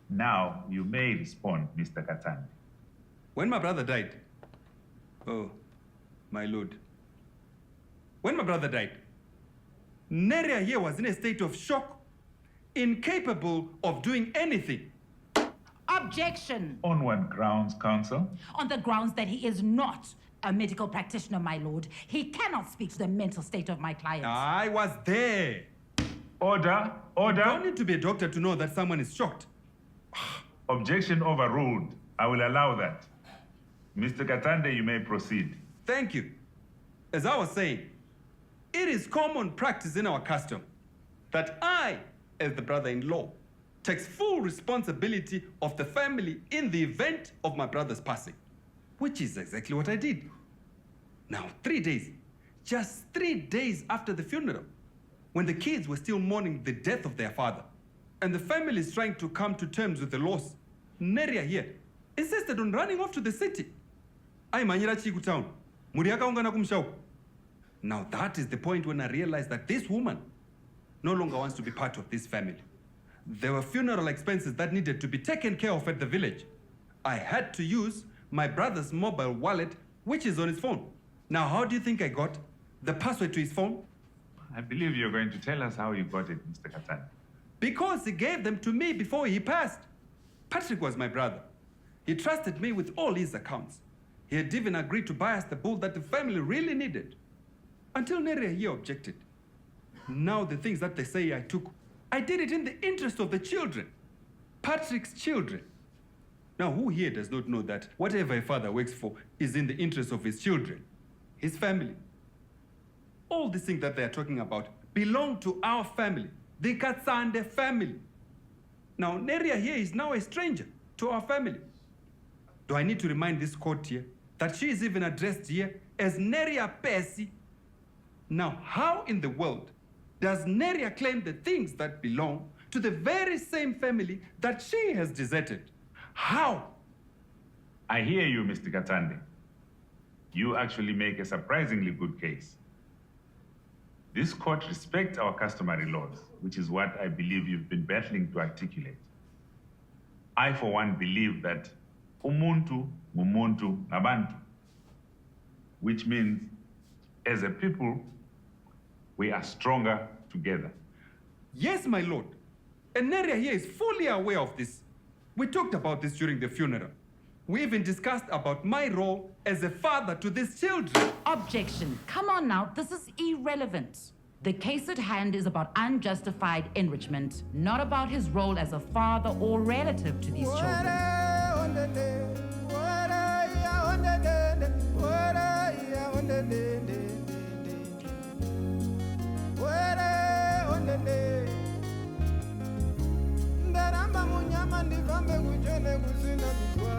Now you may respond, Mr. Katandi. When my brother died, oh, my lord. When my brother died, Neria here was in a state of shock, incapable of doing anything. Objection! On what grounds, counsel? On the grounds that he is not a medical practitioner, my lord. He cannot speak to the mental state of my client. I was there. Order, order. You don't need to be a doctor to know that someone is shocked. Objection overruled. I will allow that. Mr. Katande, you may proceed. Thank you. As I was saying, it is common practice in our custom that I, as the brother-in-law, takes full responsibility of the family in the event of my brother's passing, which is exactly what I did. Now, 3 days, just 3 days after the funeral, when the kids were still mourning the death of their father, and the family is trying to come to terms with the loss, Neria here insisted on running off to the city. Aimanyira Chiku town. Muriaka ungana kumshau. Now that is the point when I realized that this woman no longer wants to be part of this family. There were funeral expenses that needed to be taken care of at the village. I had to use my brother's mobile wallet, which is on his phone. Now, how do you think I got the password to his phone? I believe you're going to tell us how you got it, Mr. Katani. Because he gave them to me before he passed. Patrick was my brother. He trusted me with all his accounts. He had even agreed to buy us the bull that the family really needed. Until Neria here objected. Now the things that they say I took, I did it in the interest of the children. Patrick's children. Now who here does not know that whatever a father works for is in the interest of his children, his family? All these things that they are talking about belong to our family, the Katsande family. Now Neria here is now a stranger to our family. Do I need to remind this court here that she is even addressed here as Neria Percy? Now, how in the world does Neria claim the things that belong to the very same family that she has deserted? How? I hear you, Mr. Katande. You actually make a surprisingly good case. This court respects our customary laws, which is what I believe you've been battling to articulate. I, for one, believe that umuntu, mumuntu, nabantu, which means as a people, we are stronger together. Yes, my lord. And Neria here is fully aware of this. We talked about this during the funeral. We even discussed about my role as a father to these children. Objection. Come on now, this is irrelevant. The case at hand is about unjustified enrichment, not about his role as a father or relative to these children. Ndaramba munyama ndivambe kujone kusina mitwa